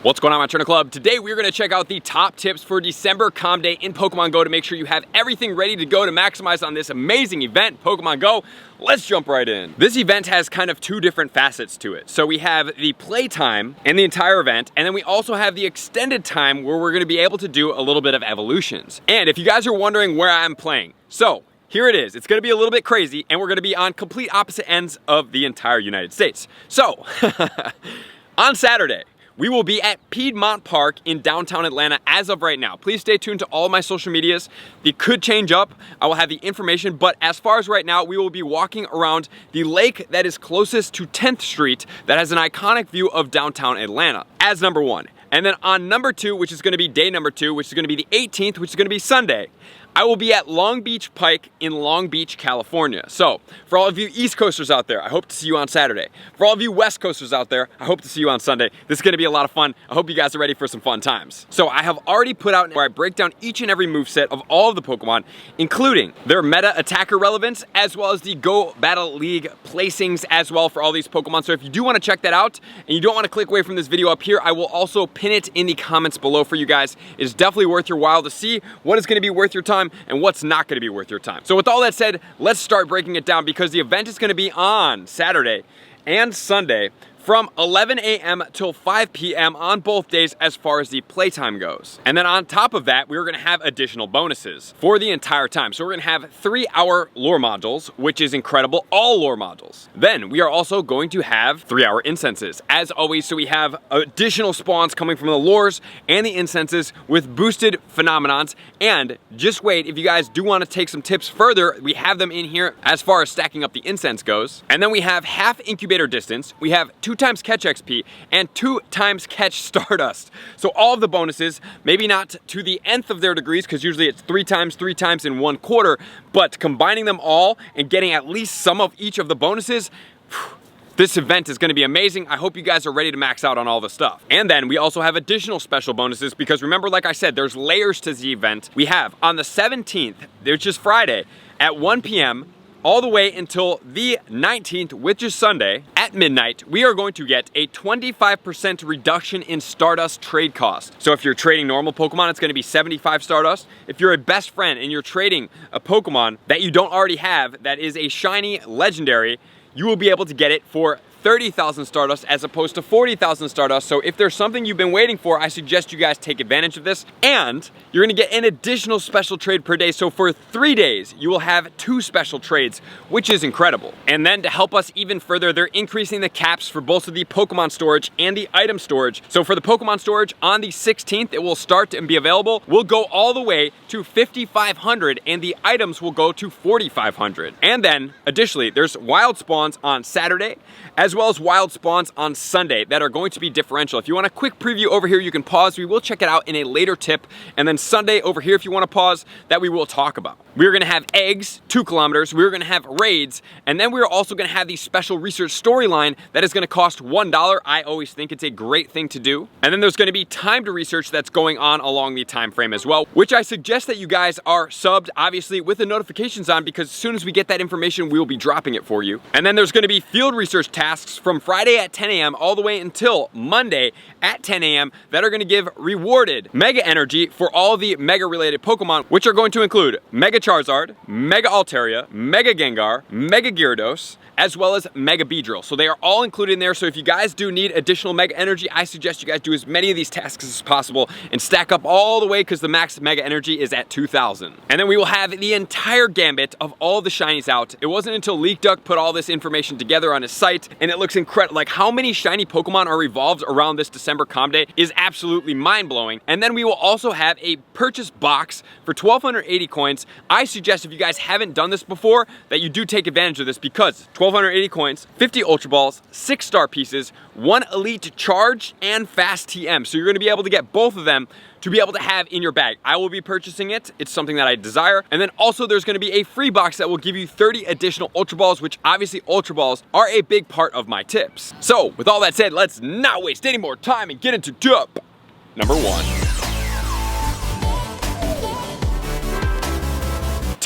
What's going on, my Trainer Club? Today we're going to check out the top tips for December Calm Day in Pokemon Go to make sure you have everything ready to go to maximize on this amazing event, Pokemon Go. Let's jump right in. This event has kind of two different facets to it. So we have the playtime and the entire event, and then we also have the extended time where we're going to be able to do a little bit of evolutions. And if you guys are wondering where I'm playing, so here it is. It's going to be a little bit crazy, and we're going to be on complete opposite ends of the entire United States. So on Saturday, we will be at Piedmont Park in downtown Atlanta as of right now. Please stay tuned to all my social medias. They could change up. I will have the information, but as far as right now, we will be walking around the lake that is closest to 10th Street that has an iconic view of downtown Atlanta as number one. And then on number two, which is gonna be day number two, which is gonna be the 18th, which is gonna be Sunday, I will be at Long Beach Pike in Long Beach, California. So for all of you East Coasters out there, I hope to see you on Saturday. For all of you West Coasters out there, I hope to see you on Sunday. This is gonna be a lot of fun. I hope you guys are ready for some fun times. So I have already put out where I break down each and every moveset of all of the Pokemon, including their meta attacker relevance, as well as the Go Battle League placings as well for all these Pokemon. So if you do wanna check that out, and you don't wanna click away from this video up here, I will also pin it in the comments below for you guys. It is definitely worth your while to see what is gonna be worth your time and what's not gonna be worth your time. So with all that said, let's start breaking it down because the event is gonna be on Saturday and Sunday from 11 a.m. till 5 p.m. on both days as far as the playtime goes. And then on top of that, we're gonna have additional bonuses for the entire time. So we're gonna have 3-hour lore modules, which is incredible, all lore modules. Then we are also going to have 3-hour incenses, as always. So we have additional spawns coming from the lores and the incenses with boosted phenomenons. And just wait, if you guys do wanna take some tips further, we have them in here as far as stacking up the incense goes. And then we have half incubator distance. We have 2 times catch XP and 2 times catch Stardust. So all of the bonuses, maybe not to the nth of their degrees, because usually it's 3 times in 1 quarter, but combining them all and getting at least some of each of the bonuses, this event is gonna be amazing. I hope you guys are ready to max out on all the stuff. And then we also have additional special bonuses because remember, like I said, there's layers to the event. We have on the 17th, which is Friday, at 1 p.m., all the way until the 19th, which is Sunday, at midnight, we are going to get a 25% reduction in Stardust trade cost. So if you're trading normal Pokemon, it's gonna be 75 Stardust. If you're a best friend and you're trading a Pokemon that you don't already have, that is a shiny legendary, you will be able to get it for 30,000 Stardust as opposed to 40,000 Stardust. So if there's something you've been waiting for, I suggest you guys take advantage of this. And you're gonna get an additional special trade per day. So for 3 days, you will have 2 special trades, which is incredible. And then to help us even further, they're increasing the caps for both of the Pokemon storage and the item storage. So for the Pokemon storage, on the 16th, it will start and be available. We'll go all the way to 5,500 and the items will go to 4,500. And then additionally, there's wild spawns on Saturday, as well as wild spawns on Sunday that are going to be differential. If you want a quick preview over here, you can pause. We will check it out in a later tip. And then Sunday over here, if you want to pause, that we will talk about. We're gonna have eggs, 2 kilometers. We're gonna have raids. And then we're also gonna have the special research storyline that is gonna cost $1. I always think it's a great thing to do. And then there's gonna be timed research that's going on along the time frame as well, which I suggest that you guys are subbed, obviously, with the notifications on, because as soon as we get that information, we will be dropping it for you. And then there's gonna be field research tasks from Friday at 10 a.m. all the way until Monday at 10 a.m. that are gonna give rewarded Mega Energy for all the Mega related Pokemon, which are going to include Mega Charizard, Mega Altaria, Mega Gengar, Mega Gyarados, as well as Mega Beedrill. So they are all included in there. So if you guys do need additional Mega Energy, I suggest you guys do as many of these tasks as possible and stack up all the way because the max Mega Energy is at 2,000. And then we will have the entire gambit of all the shinies out. It wasn't until LeakDuck put all this information together on his site and it looks incredible. Like how many shiny Pokemon are evolved around this December Calm Day is absolutely mind-blowing. And then we will also have a purchase box for 1,280 coins. I suggest if you guys haven't done this before that you do take advantage of this because 1,280 coins, 50 Ultra Balls, 6 Star Pieces, 1 Elite Charge, and Fast TM. So you're gonna be able to get both of them to be able to have in your bag. I will be purchasing it. It's something that I desire. And then also there's gonna be a free box that will give you 30 additional Ultra Balls, which obviously Ultra Balls are a big part of my tips. So with all that said, let's not waste any more time and get into tip number 1.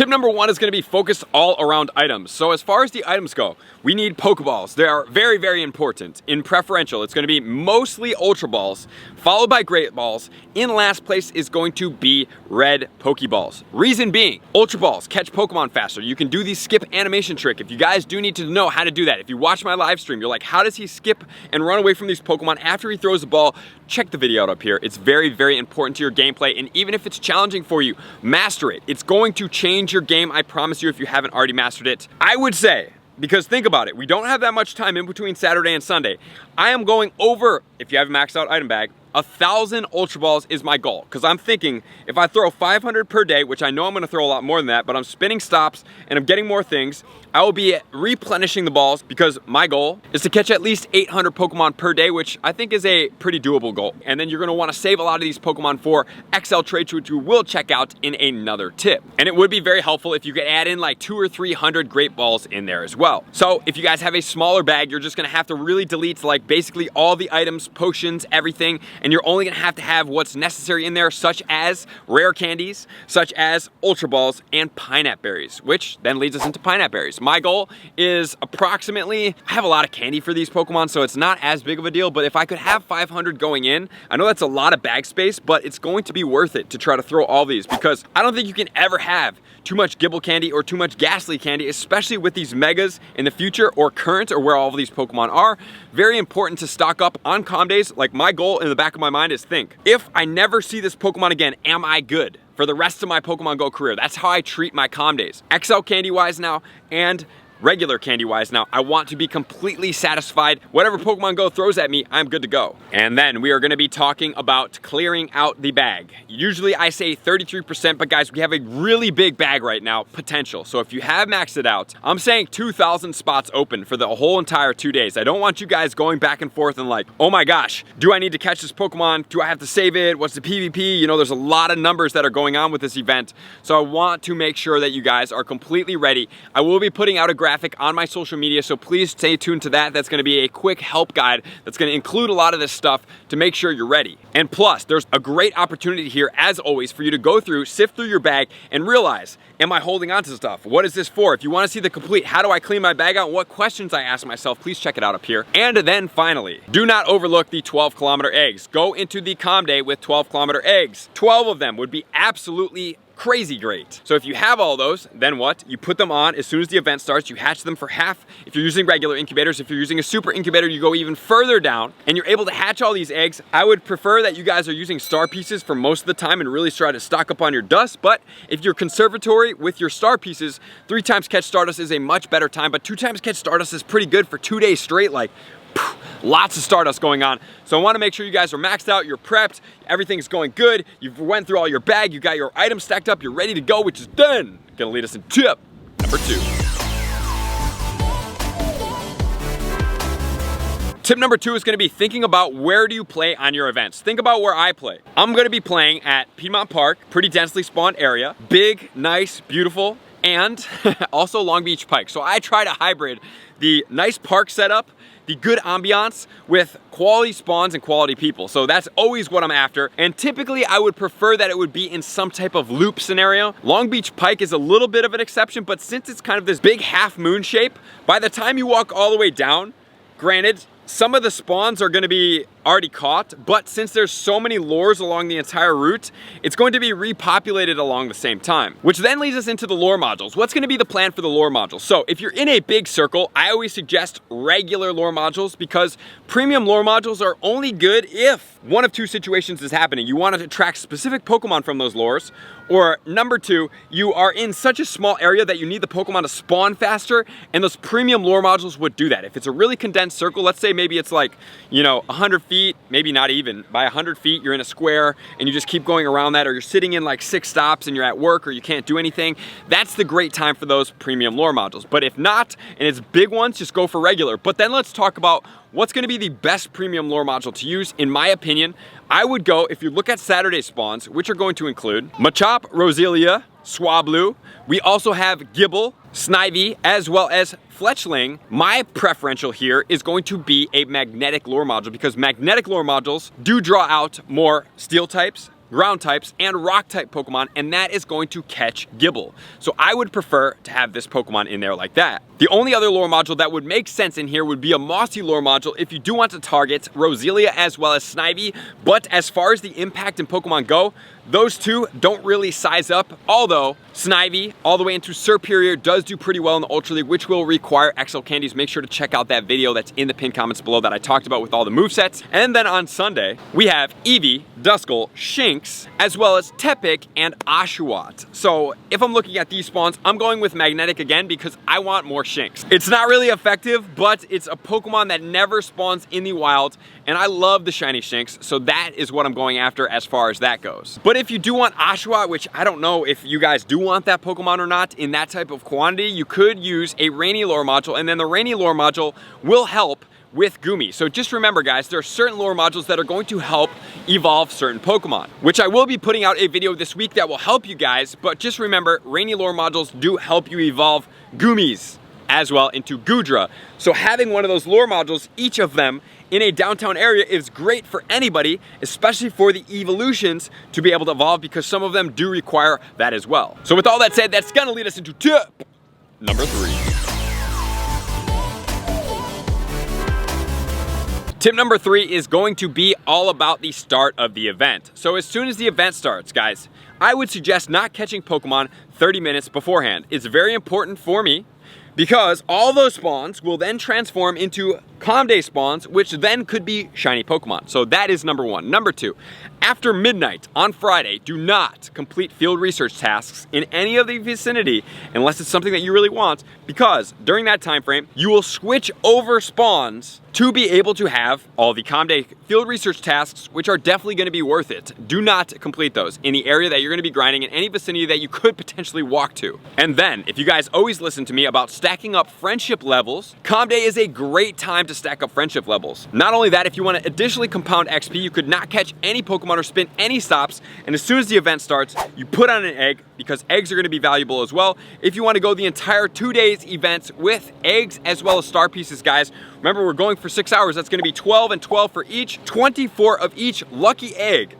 Tip number 1 is gonna be focused all around items. So as far as the items go, we need Pokeballs. They are very, very important. In preferential, it's gonna be mostly Ultra Balls, followed by Great Balls. In last place is going to be red Pokeballs. Reason being, Ultra Balls catch Pokemon faster. You can do the skip animation trick. If you guys do need to know how to do that, if you watch my live stream, you're like, how does he skip and run away from these Pokemon after he throws the ball? Check the video out up here. It's very, very important to your gameplay, and even if it's challenging for you, master it. It's going to change your game, I promise you, if you haven't already mastered it. I would say, because think about it, we don't have that much time in between Saturday and Sunday. I am going over, if you have a maxed out item bag, 1,000 Ultra Balls is my goal, because I'm thinking if I throw 500 per day, which I know I'm going to throw a lot more than that, but I'm spinning stops and I'm getting more things, I will be replenishing the balls, because my goal is to catch at least 800 Pokemon per day, which I think is a pretty doable goal. And then you're going to want to save a lot of these Pokemon for XL traits, which you will check out in another tip. And it would be very helpful if you could add in like 200 or 300 Great Balls in there as well. So if you guys have a smaller bag, you're just going to have to really delete like basically all the items, potions, everything, and you're only going to have what's necessary in there, such as rare candies, such as Ultra Balls, and Pineapple Berries, which then leads us into Pineapple Berries. My goal is approximately, I have a lot of candy for these Pokemon, so it's not as big of a deal, but if I could have 500 going in, I know that's a lot of bag space, but it's going to be worth it to try to throw all these, because I don't think you can ever have too much Gibble candy or too much Gastly candy, especially with these megas in the future or current or where all of these Pokemon are. Very important to stock up on calm days. Like, my goal in the back of my mind is think, if I never see this Pokemon again, am I good for the rest of my Pokemon Go career? That's how I treat my calm days. XL candy wise now, and regular candy wise now, I want to be completely satisfied. Whatever Pokemon Go throws at me, I'm good to go. And then we are going to be talking about clearing out the bag. Usually I say 33%, but guys, we have a really big bag right now, potential. So if you have maxed it out, I'm saying 2,000 spots open for the whole entire 2 days. I don't want you guys going back and forth and like, oh my gosh, do I need to catch this Pokemon? Do I have to save it? What's the PvP? You know, there's a lot of numbers that are going on with this event. So I want to make sure that you guys are completely ready. I will be putting out a graphic on my social media, so please stay tuned to that. That's going to be a quick help guide that's going to include a lot of this stuff to make sure you're ready. And plus, there's a great opportunity here, as always, for you to go through, sift through your bag, and realize, am I holding on to stuff? What is this for? If you want to see the complete, how do I clean my bag out, what questions I ask myself, please check it out up here. And then finally, do not overlook the 12-kilometer eggs. Go into the calm day with 12-kilometer eggs. 12 of them would be absolutely crazy great. So if you have all those, then what? You put them on as soon as the event starts, you hatch them for half. If you're using regular incubators, if you're using a super incubator, you go even further down and you're able to hatch all these eggs. I would prefer that you guys are using star pieces for most of the time and really try to stock up on your dust. But if you're conservatory with your star pieces, 3 times catch Stardust is a much better time, but 2 times catch Stardust is pretty good for 2 days straight. Like, lots of Stardust going on. So I want to make sure you guys are maxed out, you're prepped, everything's going good, you've went through all your bag, you got your items stacked up, you're ready to go, which is then gonna lead us into tip number 2. Tip number 2 is gonna be thinking about where do you play on your events. Think about where I play. I'm gonna be playing at Piedmont Park, pretty densely spawned area, big, nice, beautiful, and also Long Beach Pike. So I try to hybrid the nice park setup, the good ambiance with quality spawns and quality people. So that's always what I'm after. And typically I would prefer that it would be in some type of loop scenario. Long Beach Pike is a little bit of an exception, but since it's kind of this big half moon shape, by the time you walk all the way down, granted, some of the spawns are going to be already caught, but since there's so many lures along the entire route, it's going to be repopulated along the same time, which then leads us into the lure modules. What's going to be the plan for the lure modules? So if you're in a big circle, I always suggest regular lure modules, because premium lure modules are only good if one of 2 situations is happening. You want to attract specific Pokemon from those lures, or number 2, you are in such a small area that you need the Pokemon to spawn faster, and those premium lure modules would do that. If it's a really condensed circle, let's say maybe it's like, you know, 100 feet, maybe not even, by 100 feet, you're in a square and you just keep going around that, or you're sitting in like 6 stops and you're at work or you can't do anything, that's the great time for those premium lure modules. But if not, and it's big ones, just go for regular. But then let's talk about what's going to be the best premium lure module to use. In my opinion, I would go, if you look at Saturday spawns, which are going to include Machop, Roselia, Swablu. We also have Gibble, Snivy, as well as Fletchling. My preferential here is going to be a magnetic lure module, because magnetic lure modules do draw out more steel types, ground types, and rock type Pokemon, and that is going to catch Gible. So I would prefer to have this Pokemon in there like that. The only other lore module that would make sense in here would be a Mossy lore module if you do want to target Roselia as well as Snivy, but as far as the impact in Pokemon Go, those two don't really size up, although Snivy all the way into Superior does do pretty well in the Ultra League, which will require XL candies. Make sure to check out that video that's in the pinned comments below that I talked about with all the movesets. And then on Sunday, we have Eevee, Duskull, Shinx, as well as Tepig and Oshawott. So if I'm looking at these spawns, I'm going with Magnetic again because I want more Shinx. It's not really effective, but it's a Pokemon that never spawns in the wild, and I love the shiny Shinx, so that is what I'm going after as far as that goes. But if you do want Oshawott, which I don't know if you guys do want that Pokemon or not in that type of quantity, you could use a Rainy lore module, and then the Rainy lore module will help with Gumi. So just remember guys, there are certain lore modules that are going to help evolve certain Pokemon, which I will be putting out a video this week that will help you guys, but just remember, Rainy lore modules do help you evolve Gumis as well into Goodra. So having one of those lore modules, each of them in a downtown area, is great for anybody, especially for the evolutions to be able to evolve, because some of them do require that as well. So with all that said, that's gonna lead us into tip number 3. Tip number 3 is going to be all about the start of the event. So as soon as the event starts, guys, I would suggest not catching Pokemon 30 minutes beforehand. It's very important for me because all those spawns will then transform into Calm Day spawns, which then could be shiny Pokemon. So that is number 1. Number 2, after midnight on Friday, do not complete field research tasks in any of the vicinity unless it's something that you really want, because during that time frame, you will switch over spawns to be able to have all the Calm Day field research tasks, which are definitely going to be worth it. Do not complete those in the area that you're going to be grinding in any vicinity that you could potentially walk to. And then, if you guys always listen to me about stacking up friendship levels, Calm Day is a great time to stack up friendship levels. Not only that, if you want to additionally compound XP, you could not catch any Pokemon or spin any stops, and as soon as the event starts, you put on an egg, because eggs are going to be valuable as well. If you want to go the entire 2 days events with eggs as well as star pieces, guys, remember we're going for 6 hours. That's going to be 12 and 12 for each, 24 of each lucky egg,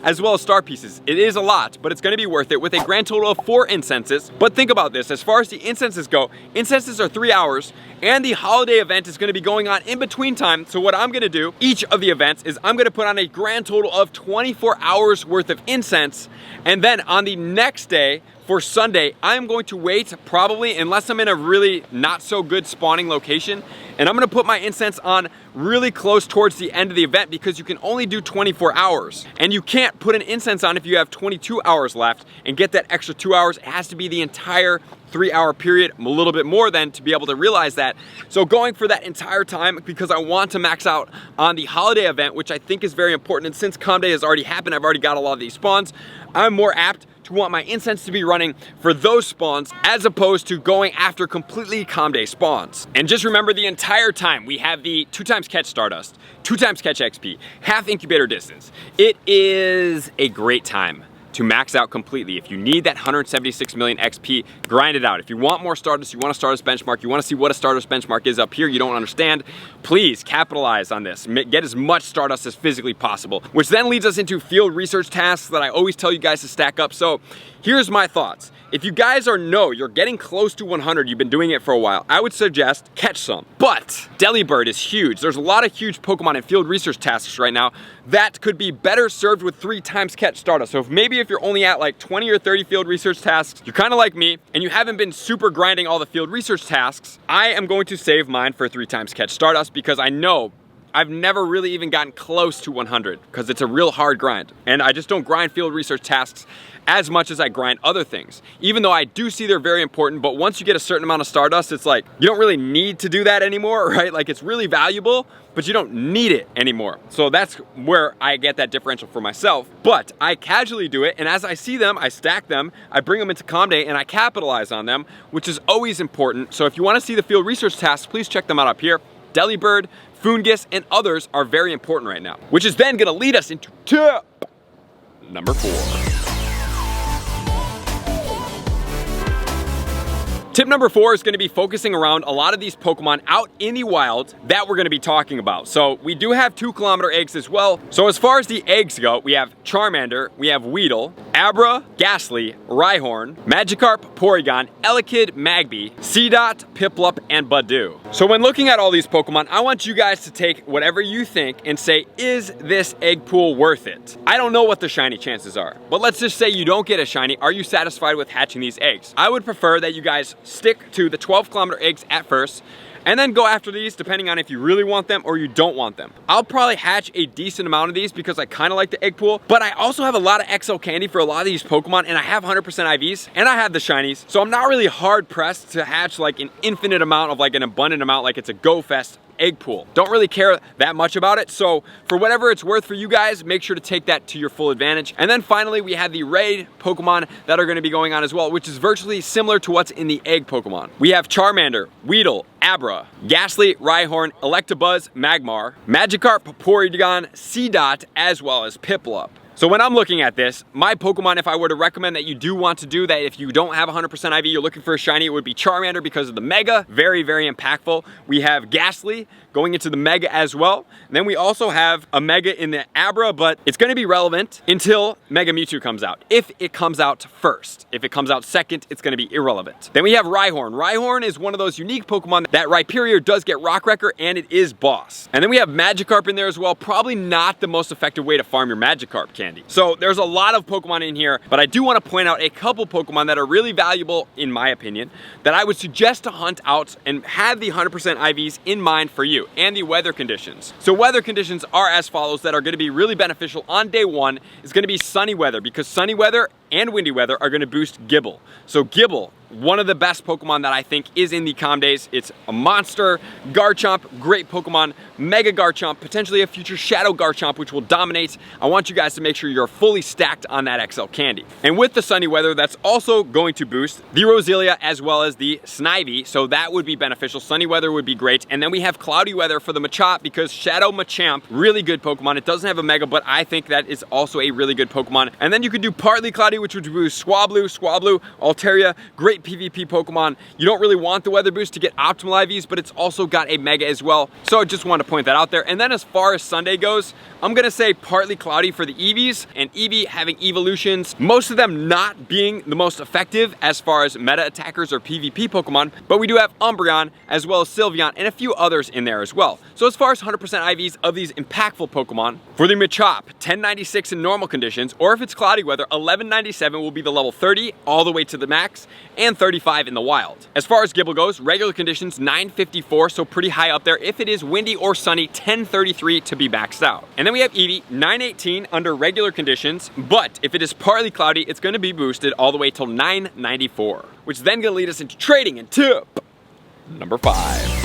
as well as star pieces. It is a lot, but it's going to be worth it with a grand total of 4 incenses. But think about this, as far as the incenses go, incenses are 3 hours, and the holiday event is going to be going on in between time. So what I'm going to do, each of the events, is I'm going to put on a grand total of 24 hours worth of incense, and then on the next day, for Sunday, I'm going to wait probably, unless I'm in a really not so good spawning location, and I'm gonna put my incense on really close towards the end of the event, because you can only do 24 hours. And you can't put an incense on if you have 22 hours left and get that extra 2 hours. It has to be the entire 3-hour period, a little bit more than, to be able to realize that. So going for that entire time, because I want to max out on the holiday event, which I think is very important. And since Calm Day has already happened, I've already got a lot of these spawns, I'm more apt to want my incense to be running for those spawns as opposed to going after completely Calm Day spawns. And just remember, the entire time we have the 2x catch Stardust, 2x catch XP, half incubator distance. It is a great time to max out completely. If you need that 176 million XP, grind it out. If you want more Stardust, you want a Stardust benchmark, you want to see what a Stardust benchmark is up here, you don't understand, please capitalize on this. Get as much Stardust as physically possible, which then leads us into field research tasks that I always tell you guys to stack up. So here's my thoughts. If you guys you're getting close to 100, you've been doing it for a while, I would suggest catch some. But Delibird is huge. There's a lot of huge Pokemon in field research tasks right now that could be better served with 3x catch Stardust. So maybe if you're only at like 20 or 30 field research tasks, you're kind of like me, and you haven't been super grinding all the field research tasks, I am going to save mine for 3x catch Stardust, because I know I've never really even gotten close to 100, because it's a real hard grind. And I just don't grind field research tasks as much as I grind other things. Even though I do see they're very important, but once you get a certain amount of Stardust, it's like, you don't really need to do that anymore, right? Like, it's really valuable, but you don't need it anymore. So that's where I get that differential for myself. But I casually do it, and as I see them, I stack them, I bring them into Calm Day, and I capitalize on them, which is always important. So if you wanna see the field research tasks, please check them out up here. Delibird, Foongus, and others are very important right now, which is then gonna lead us into tip number 4. Tip number 4 is going to be focusing around a lot of these Pokemon out in the wild that we're going to be talking about. So we do have 2-kilometer eggs as well. So as far as the eggs go, we have Charmander, we have Weedle, Abra, Gastly, Rhyhorn, Magikarp, Porygon, Elekid, Magby, Seedot, Piplup, and Budew. So when looking at all these Pokemon, I want you guys to take whatever you think and say, is this egg pool worth it? I don't know what the shiny chances are, but let's just say you don't get a shiny. Are you satisfied with hatching these eggs? I would prefer that you guys stick to the 12-kilometer eggs at first, and then go after these depending on if you really want them or you don't want them. I'll probably hatch a decent amount of these because I kind of like the egg pool, but I also have a lot of XL candy for a lot of these Pokemon, and I have 100% IVs, and I have the shinies, so I'm not really hard pressed to hatch like an infinite amount of like an abundant amount like it's a Go Fest egg pool. Don't really care that much about it, so for whatever it's worth for you guys, make sure to take that to your full advantage. And then finally, we have the raid Pokemon that are going to be going on as well, which is virtually similar to what's in the egg Pokemon. We have Charmander, Weedle, Abra, Gastly, Rhyhorn, Electabuzz, Magmar, Magikarp, Porygon, Seedot, as well as Piplup. So when I'm looking at this, my Pokemon, if I were to recommend that you do want to do that, if you don't have 100% IV, you're looking for a shiny, it would be Charmander because of the Mega. Very, very impactful. We have Gastly going into the Mega as well. And then we also have a Mega in the Abra, but it's going to be relevant until Mega Mewtwo comes out. If it comes out first. If it comes out second, it's going to be irrelevant. Then we have Rhyhorn. Rhyhorn is one of those unique Pokemon that Rhyperior does get Rock Wrecker, and it is boss. And then we have Magikarp in there as well. Probably not the most effective way to farm your Magikarp candy. So there's a lot of Pokemon in here, but I do want to point out a couple Pokemon that are really valuable, in my opinion, that I would suggest to hunt out and have the 100% IVs in mind for you, and the weather conditions. So weather conditions are as follows that are going to be really beneficial on day 1. Is going to be sunny weather, because sunny weather and windy weather are going to boost Gible. So Gible, one of the best Pokemon that I think is in the Calm Days. It's a monster. Garchomp, great Pokemon. Mega Garchomp, potentially a future Shadow Garchomp, which will dominate. I want you guys to make sure you're fully stacked on that XL candy. And with the sunny weather, that's also going to boost the Roselia as well as the Snivy, so that would be beneficial. Sunny weather would be great. And then we have cloudy weather for the Machop, because Shadow Machamp, really good Pokemon. It doesn't have a Mega, but I think that is also a really good Pokemon. And then you could do partly cloudy, which would boost Swablu, Altaria, great PvP Pokemon. You don't really want the weather boost to get optimal IVs, but it's also got a Mega as well. So I just want to point that out there. And then as far as Sunday goes, I'm going to say partly cloudy for the Eevees, and Eevee having evolutions, most of them not being the most effective as far as meta attackers or PvP Pokemon, but we do have Umbreon as well as Sylveon and a few others in there as well. So as far as 100% IVs of these impactful Pokemon, for the Machop, 1096 in normal conditions, or if it's cloudy weather, 1197 will be the level 30 all the way to the max, and 35 in the wild. As far as Gible goes, regular conditions 954, so pretty high up there. If it is windy or sunny, 1033 to be maxed out. And then we have Eevee, 918 under regular conditions, but if it is partly cloudy, it's going to be boosted all the way till 994, which is then going to lead us into trading and tip number 5.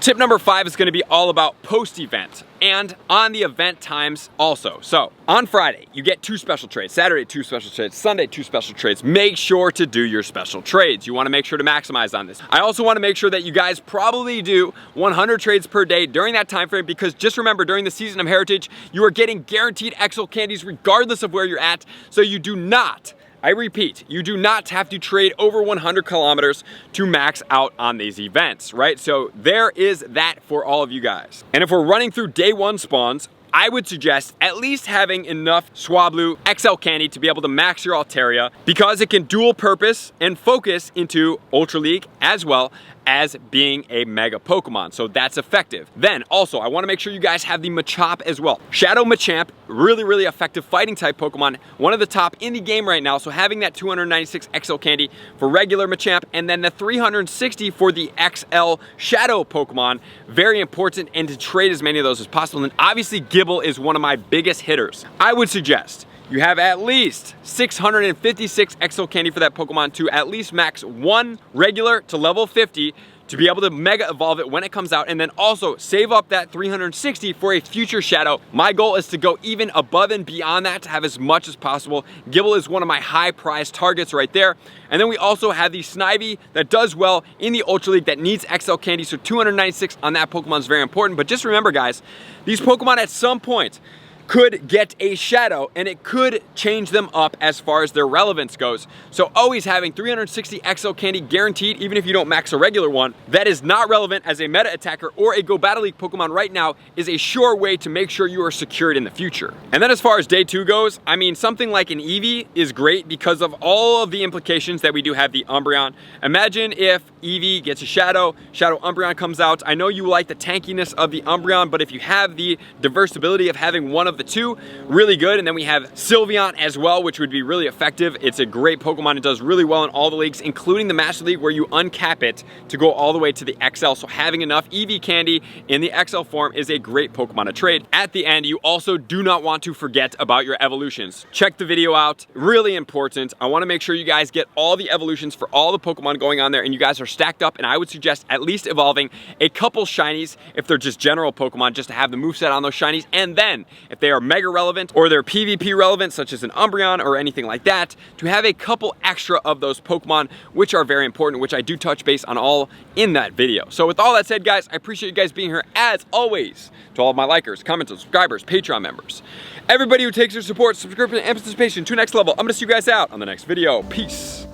Tip number 5 is going to be all about post-event and on the event times also. So on Friday, you get 2 special trades. Saturday, 2 special trades. Sunday, 2 special trades. Make sure to do your special trades. You want to make sure to maximize on this. I also want to make sure that you guys probably do 100 trades per day during that time frame, because just remember, during the season of Heritage, you are getting guaranteed XL candies regardless of where you're at. So you do not, I repeat, you do not have to trade over 100 kilometers to max out on these events, right? So there is that for all of you guys. And if we're running through day 1 spawns, I would suggest at least having enough Swablu XL candy to be able to max your Altaria, because it can dual purpose and focus into Ultra League as well as being a Mega Pokemon, so that's effective. Then also, I want to make sure you guys have the Machop as well. Shadow Machamp, really effective fighting type Pokemon, one of the top in the game right now, so having that 296 XL candy for regular Machamp, and then the 360 for the XL Shadow Pokemon, very important, and to trade as many of those as possible. And obviously Gible is one of my biggest hitters. I would suggest you have at least 656 XL candy for that Pokemon to at least max 1 regular to level 50 to be able to Mega Evolve it when it comes out, and then also save up that 360 for a future Shadow. My goal is to go even above and beyond that to have as much as possible. Gible is one of my high prize targets right there. And then we also have the Snivy that does well in the Ultra League that needs XL candy, so 296 on that Pokemon is very important. But just remember, guys, these Pokemon at some point, could get a shadow, and it could change them up as far as their relevance goes. So always having 360 XL candy guaranteed, even if you don't max a regular one, that is not relevant as a meta attacker or a Go Battle League Pokemon right now, is a sure way to make sure you are secured in the future. And then as far as day 2 goes, I mean, something like an Eevee is great because of all of the implications that we do have the Umbreon. Imagine if Eevee gets a Shadow Umbreon comes out. I know you like the tankiness of the Umbreon, but if you have the diversibility of having one of the two, really good. And then we have Sylveon as well, which would be really effective. It's a great Pokemon. It does really well in all the leagues, including the Master League, where you uncap it to go all the way to the XL. So having enough Eevee candy in the XL form is a great Pokemon to trade. At the end, you also do not want to forget about your evolutions. Check the video out. Really important. I want to make sure you guys get all the evolutions for all the Pokemon going on there, and you guys are stacked up, and I would suggest at least evolving a couple shinies if they're just general Pokemon, just to have the moveset on those shinies. And then if they are mega relevant or they're PvP relevant, such as an Umbreon or anything like that, to have a couple extra of those Pokemon, which are very important, which I do touch base on all in that video. So with all that said, guys, I appreciate you guys being here as always. To all of my likers, commenters, subscribers, Patreon members, everybody who takes their support, subscription, and participation to next level, I'm gonna see you guys out on the next video. Peace.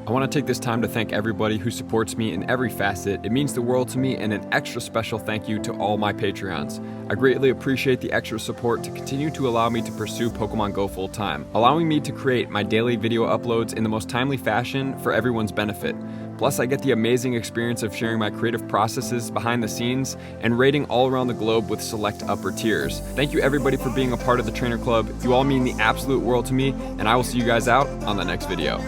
I want to take this time to thank everybody who supports me in every facet. It means the world to me, and an extra special thank you to all my Patreons. I greatly appreciate the extra support to continue to allow me to pursue Pokemon Go full time, allowing me to create my daily video uploads in the most timely fashion for everyone's benefit. Plus, I get the amazing experience of sharing my creative processes behind the scenes and raiding all around the globe with select upper tiers. Thank you everybody for being a part of the Trainer Club. You all mean the absolute world to me, and I will see you guys out on the next video.